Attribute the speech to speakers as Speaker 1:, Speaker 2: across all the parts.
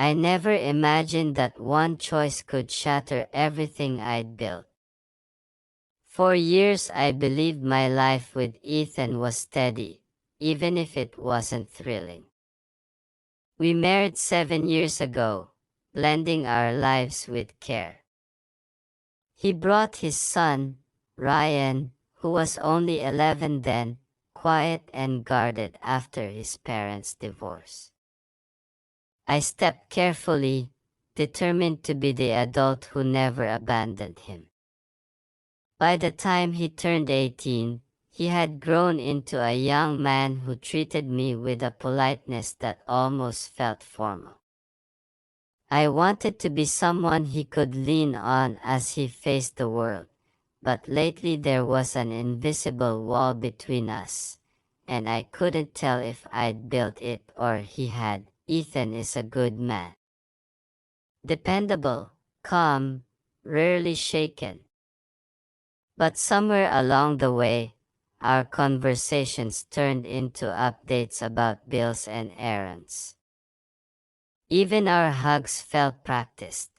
Speaker 1: I never imagined that one choice could shatter everything I'd built. For years I believed my life with Ethan was steady, even if it wasn't thrilling. We married 7 years ago, blending our lives with care. He brought his son, Ryan, who was only 11 then, quiet and guarded after his parents' divorce. I stepped carefully, determined to be the adult who never abandoned him. By the time he turned 18, he had grown into a young man who treated me with a politeness that almost felt formal. I wanted to be someone he could lean on as he faced the world, but lately there was an invisible wall between us, and I couldn't tell if I'd built it or he had. Ethan is a good man. Dependable, calm, rarely shaken. But somewhere along the way, our conversations turned into updates about bills and errands. Even our hugs felt practiced.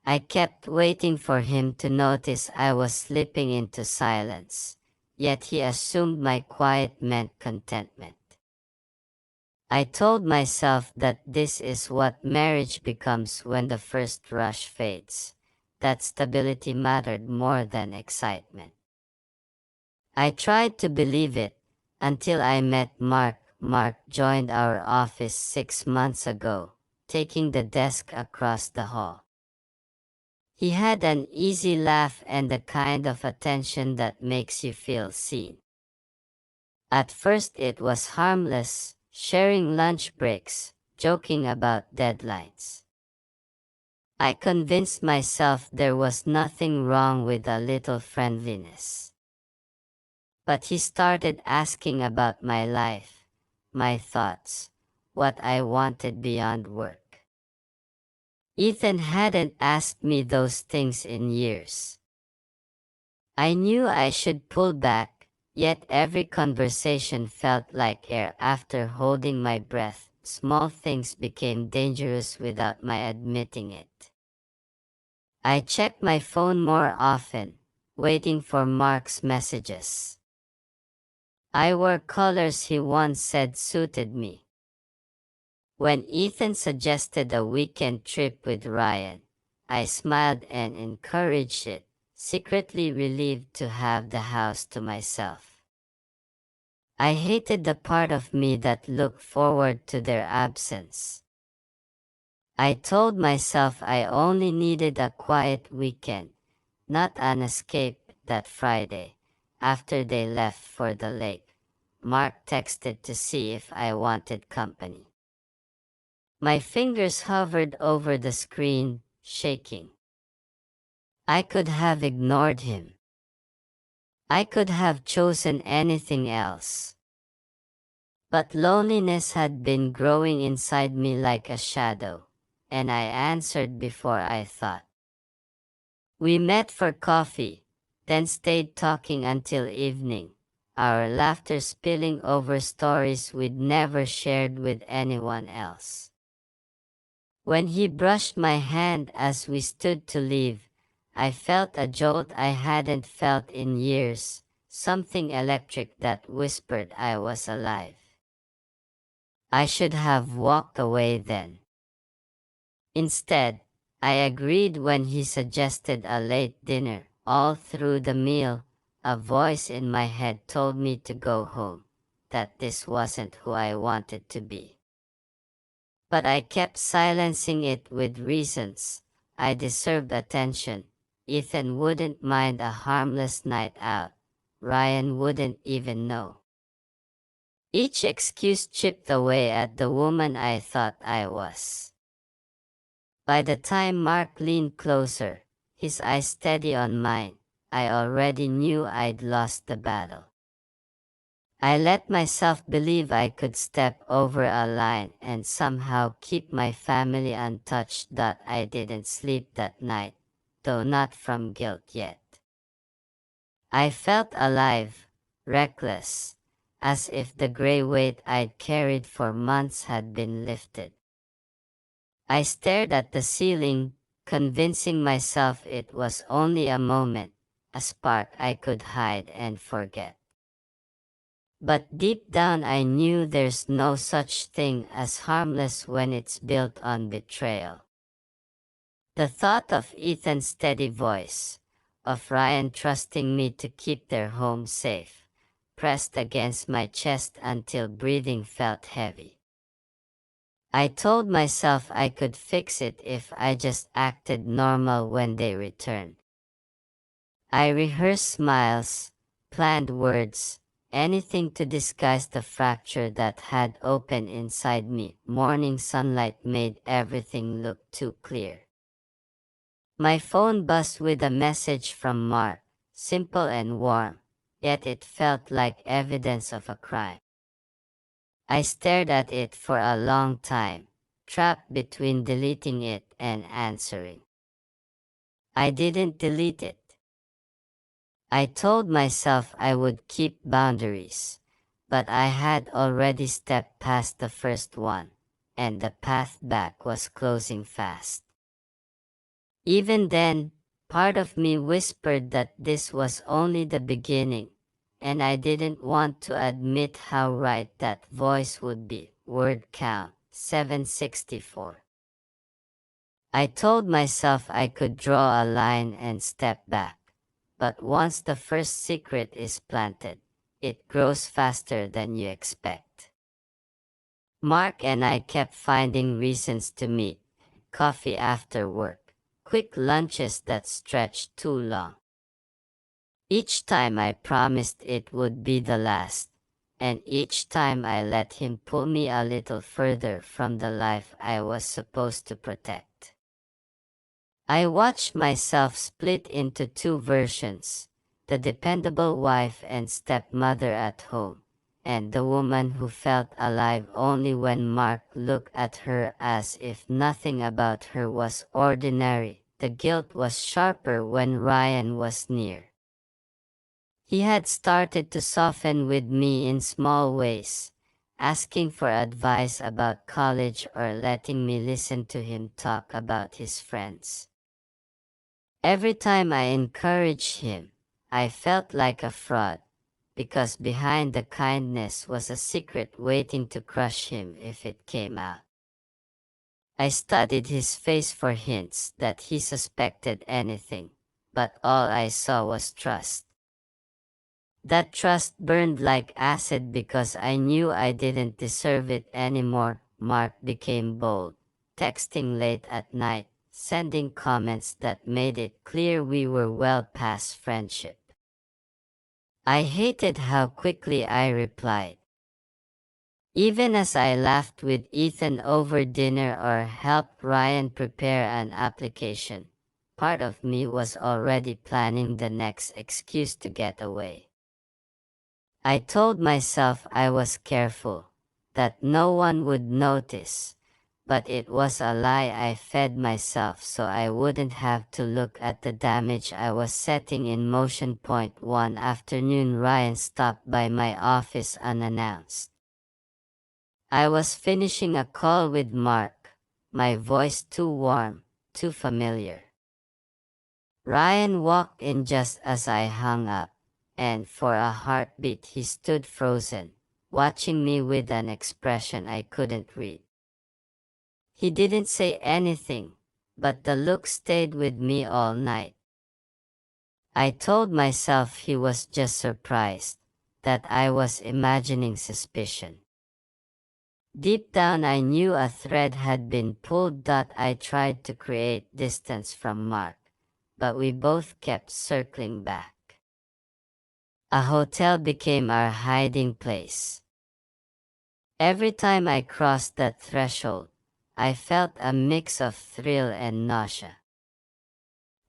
Speaker 1: I kept waiting for him to notice I was slipping into silence, yet he assumed my quiet meant contentment. I told myself that this is what marriage becomes when the first rush fades, that stability mattered more than excitement. I tried to believe it until I met Mark. Mark joined our office 6 months ago, taking the desk across the hall. He had an easy laugh and the kind of attention that makes you feel seen. At first it was harmless, sharing lunch breaks, joking about deadlines. I convinced myself there was nothing wrong with a little friendliness. But he started asking about my life, my thoughts, what I wanted beyond work. Ethan hadn't asked me those things in years. I knew I should pull back, yet every conversation felt like air after holding my breath. Small things became dangerous without my admitting it. I checked my phone more often, waiting for Mark's messages. I wore colors he once said suited me. When Ethan suggested a weekend trip with Ryan, I smiled and encouraged it, secretly relieved to have the house to myself. I hated the part of me that looked forward to their absence. I told myself I only needed a quiet weekend, not an escape. That Friday, after they left for the lake, Mark texted to see if I wanted company. My fingers hovered over the screen, shaking. I could have ignored him. I could have chosen anything else. But loneliness had been growing inside me like a shadow, and I answered before I thought. We met for coffee, then stayed talking until evening, our laughter spilling over stories we'd never shared with anyone else. When he brushed my hand as we stood to leave, I felt a jolt I hadn't felt in years, something electric that whispered I was alive. I should have walked away then. Instead, I agreed when he suggested a late dinner. All through the meal, a voice in my head told me to go home, that this wasn't who I wanted to be. But I kept silencing it with reasons. I deserved attention. Ethan wouldn't mind a harmless night out. Ryan wouldn't even know. Each excuse chipped away at the woman I thought I was. By the time Mark leaned closer, his eyes steady on mine, I already knew I'd lost the battle. I let myself believe I could step over a line and somehow keep my family untouched. I didn't sleep that night, though not from guilt yet. I felt alive, reckless, as if the gray weight I'd carried for months had been lifted. I stared at the ceiling, convincing myself it was only a moment, a spark I could hide and forget. But deep down I knew there's no such thing as harmless when it's built on betrayal. The thought of Ethan's steady voice, of Ryan trusting me to keep their home safe, pressed against my chest until breathing felt heavy. I told myself I could fix it if I just acted normal when they returned. I rehearsed smiles, planned words, anything to disguise the fracture that had opened inside me. Morning sunlight made everything look too clear. My phone buzzed with a message from Mark, simple and warm, yet it felt like evidence of a crime. I stared at it for a long time, trapped between deleting it and answering. I didn't delete it. I told myself I would keep boundaries, but I had already stepped past the first one, and the path back was closing fast. Even then, part of me whispered that this was only the beginning, and I didn't want to admit how right that voice would be. Word count 764. I told myself I could draw a line and step back, but once the first secret is planted, it grows faster than you expect. Mark and I kept finding reasons to meet: coffee after work, quick lunches that stretched too long. Each time I promised it would be the last, and each time I let him pull me a little further from the life I was supposed to protect. I watched myself split into two versions: the dependable wife and stepmother at home, and the woman who felt alive only when Mark looked at her as if nothing about her was ordinary. The guilt was sharper when Ryan was near. He had started to soften with me in small ways, asking for advice about college or letting me listen to him talk about his friends. Every time I encouraged him, I felt like a fraud, because behind the kindness was a secret waiting to crush him if it came out. I studied his face for hints that he suspected anything, but all I saw was trust. That trust burned like acid because I knew I didn't deserve it anymore. Mark became bold, texting late at night, sending comments that made it clear we were well past friendship. I hated how quickly I replied. Even as I laughed with Ethan over dinner or helped Ryan prepare an application, part of me was already planning the next excuse to get away. I told myself I was careful, that no one would notice, but it was a lie I fed myself so I wouldn't have to look at the damage I was setting in motion. One afternoon, Ryan stopped by my office unannounced. I was finishing a call with Mark, my voice too warm, too familiar. Ryan walked in just as I hung up, and for a heartbeat he stood frozen, watching me with an expression I couldn't read. He didn't say anything, but the look stayed with me all night. I told myself he was just surprised, that I was imagining suspicion. Deep down I knew a thread had been pulled. I tried to create distance from Mark, but we both kept circling back. A hotel became our hiding place. Every time I crossed that threshold, I felt a mix of thrill and nausea.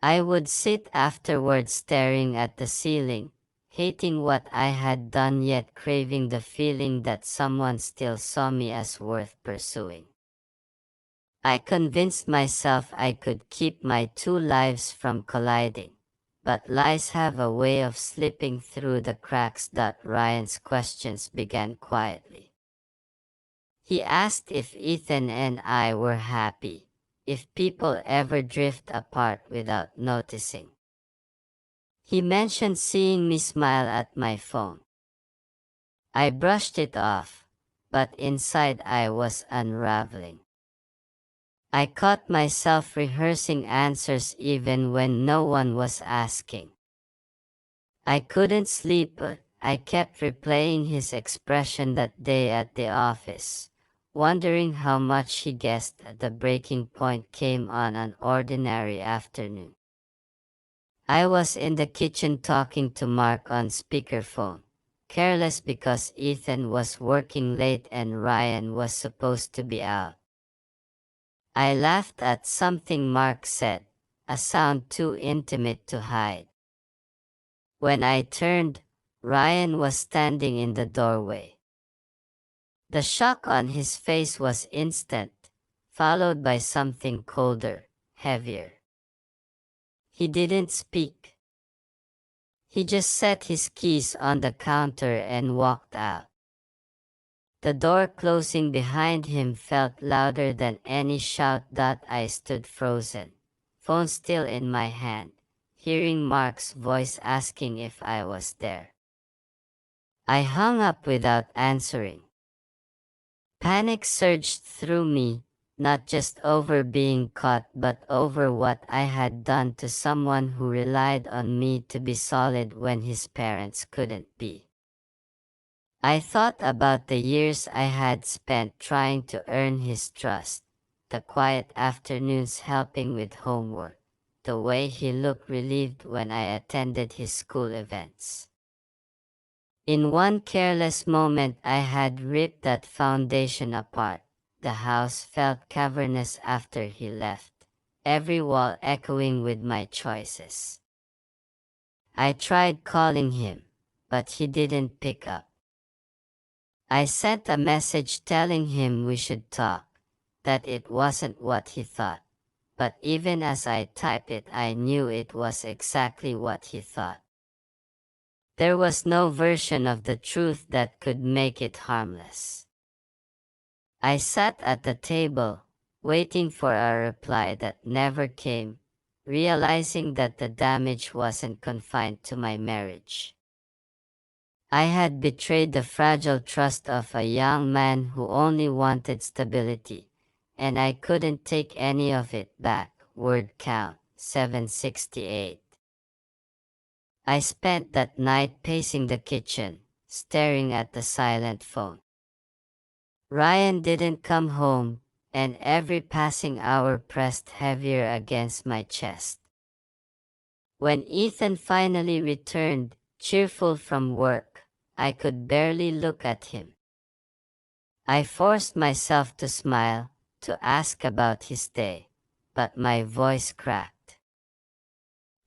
Speaker 1: I would sit afterward staring at the ceiling, hating what I had done yet craving the feeling that someone still saw me as worth pursuing. I convinced myself I could keep my two lives from colliding, but lies have a way of slipping through the cracks. Ryan's questions began quietly. He asked if Ethan and I were happy, if people ever drift apart without noticing. He mentioned seeing me smile at my phone. I brushed it off, but inside I was unraveling. I caught myself rehearsing answers even when no one was asking. I couldn't sleep, but I kept replaying his expression that day at the office, wondering how much he guessed the breaking point came on an ordinary afternoon. I was in the kitchen talking to Mark on speakerphone, careless because Ethan was working late and Ryan was supposed to be out. I laughed at something Mark said, a sound too intimate to hide. When I turned, Ryan was standing in the doorway. The shock on his face was instant, followed by something colder, heavier. He didn't speak. He just set his keys on the counter and walked out. The door closing behind him felt louder than any shout. I stood frozen, phone still in my hand, hearing Mark's voice asking if I was there. I hung up without answering. Panic surged through me, not just over being caught but over what I had done to someone who relied on me to be solid when his parents couldn't be. I thought about the years I had spent trying to earn his trust, the quiet afternoons helping with homework, the way he looked relieved when I attended his school events. In one careless moment I had ripped that foundation apart. The house felt cavernous after he left, every wall echoing with my choices. I tried calling him, but he didn't pick up. I sent a message telling him we should talk, that it wasn't what he thought, but even as I typed it I knew it was exactly what he thought. There was no version of the truth that could make it harmless. I sat at the table, waiting for a reply that never came, realizing that the damage wasn't confined to my marriage. I had betrayed the fragile trust of a young man who only wanted stability, and I couldn't take any of it back. Word count 768. I spent that night pacing the kitchen, staring at the silent phone. Ryan didn't come home, and every passing hour pressed heavier against my chest. When Ethan finally returned, cheerful from work, I could barely look at him. I forced myself to smile, to ask about his day, but my voice cracked.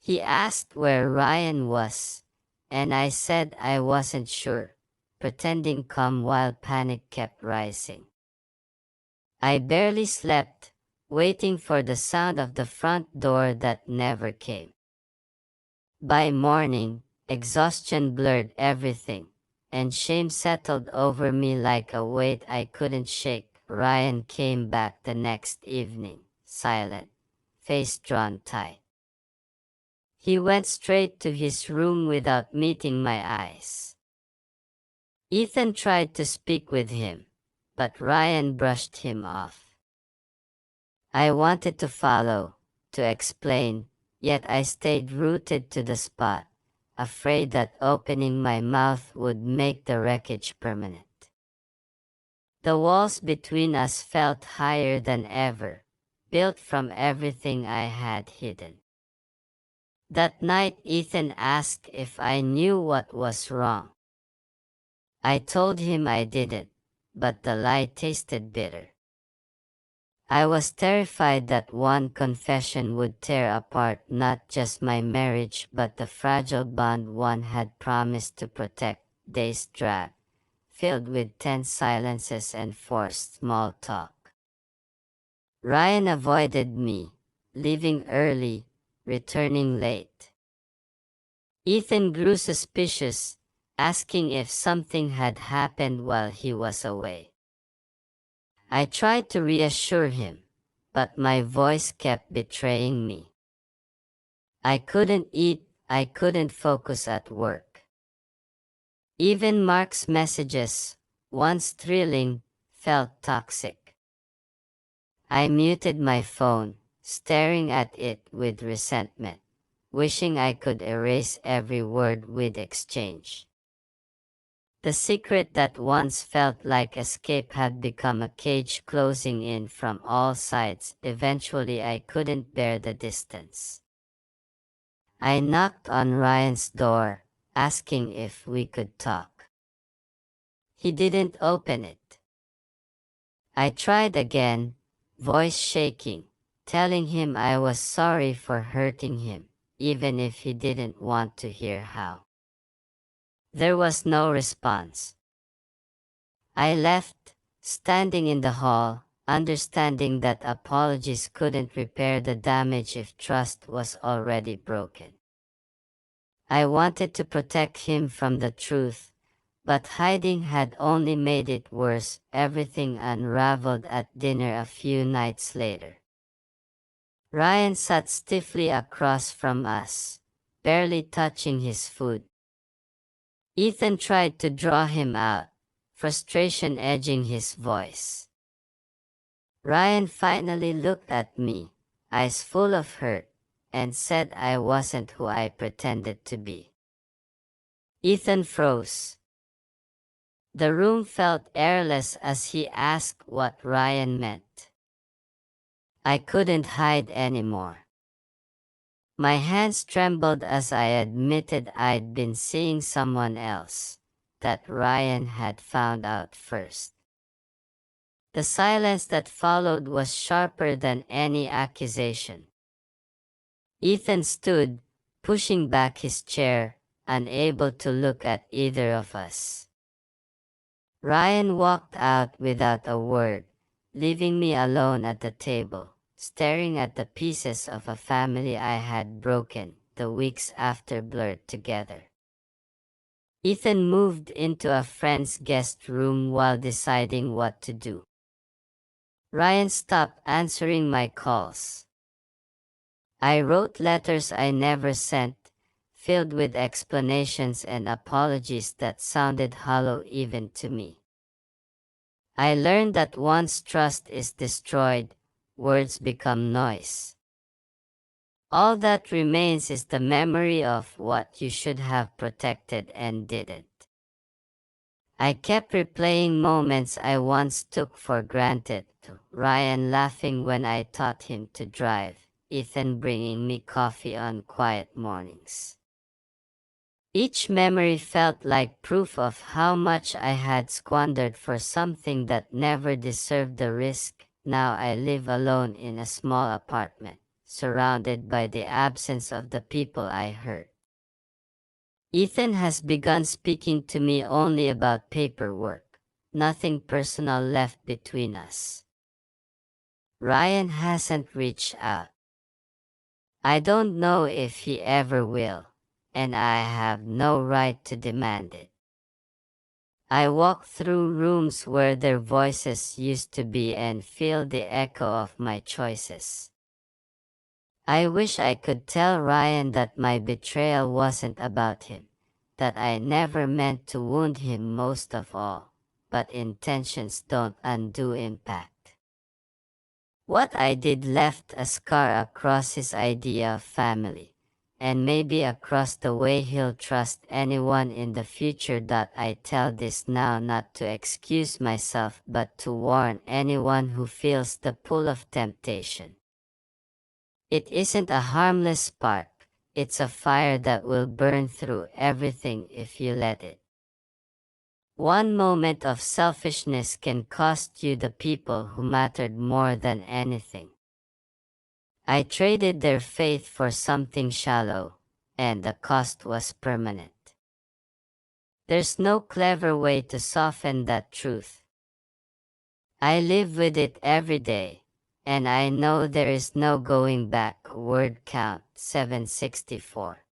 Speaker 1: He asked where Ryan was, and I said I wasn't sure, pretending calm while panic kept rising. I barely slept, waiting for the sound of the front door that never came. By morning, exhaustion blurred everything, and shame settled over me like a weight I couldn't shake. Ryan came back the next evening, silent, face drawn tight. He went straight to his room without meeting my eyes. Ethan tried to speak with him, but Ryan brushed him off. I wanted to follow, to explain, yet I stayed rooted to the spot, afraid that opening my mouth would make the wreckage permanent. The walls between us felt higher than ever, built from everything I had hidden. That night Ethan asked if I knew what was wrong. I told him I didn't, but the lie tasted bitter. I was terrified that one confession would tear apart not just my marriage but the fragile bond one had promised to protect. Days dragged, filled with tense silences and forced small talk. Ryan avoided me, leaving early, returning late. Ethan grew suspicious, asking if something had happened while he was away. I tried to reassure him, but my voice kept betraying me. I couldn't eat, I couldn't focus at work. Even Mark's messages, once thrilling, felt toxic. I muted my phone, staring at it with resentment, wishing I could erase every word we'd exchanged. The secret that once felt like escape had become a cage closing in from all sides. Eventually, I couldn't bear the distance. I knocked on Ryan's door, asking if we could talk. He didn't open it. I tried again, voice shaking, telling him I was sorry for hurting him, even if he didn't want to hear how. There was no response. I left, standing in the hall, understanding that apologies couldn't repair the damage if trust was already broken. I wanted to protect him from the truth, but hiding had only made it worse. Everything unraveled at dinner a few nights later. Ryan sat stiffly across from us, barely touching his food. Ethan tried to draw him out, frustration edging his voice. Ryan finally looked at me, eyes full of hurt, and said I wasn't who I pretended to be. Ethan froze. The room felt airless as he asked what Ryan meant. I couldn't hide anymore. My hands trembled as I admitted I'd been seeing someone else, that Ryan had found out first. The silence that followed was sharper than any accusation. Ethan stood, pushing back his chair, unable to look at either of us. Ryan walked out without a word, leaving me alone at the table, staring at the pieces of a family I had broken the weeks after blurred together. Ethan moved into a friend's guest room while deciding what to do. Ryan stopped answering my calls. I wrote letters I never sent, filled with explanations and apologies that sounded hollow even to me. I learned that once trust is destroyed, words become noise. All that remains is the memory of what you should have protected and didn't. I kept replaying moments I once took for granted, Ryan laughing when I taught him to drive, Ethan bringing me coffee on quiet mornings. Each memory felt like proof of how much I had squandered for something that never deserved the risk. Now I live alone in a small apartment, surrounded by the absence of the people I hurt. Ethan has begun speaking to me only about paperwork, nothing personal left between us. Ryan hasn't reached out. I don't know if he ever will, and I have no right to demand it. I walk through rooms where their voices used to be and feel the echo of my choices. I wish I could tell Ryan that my betrayal wasn't about him, that I never meant to wound him most of all, but intentions don't undo impact. What I did left a scar across his idea of family, and maybe across the way he'll trust anyone in the future. I tell this now not to excuse myself but to warn anyone who feels the pull of temptation. It isn't a harmless spark, it's a fire that will burn through everything if you let it. One moment of selfishness can cost you the people who mattered more than anything. I traded their faith for something shallow, and the cost was permanent. There's no clever way to soften that truth. I live with it every day, and I know there is no going back. Word count 764.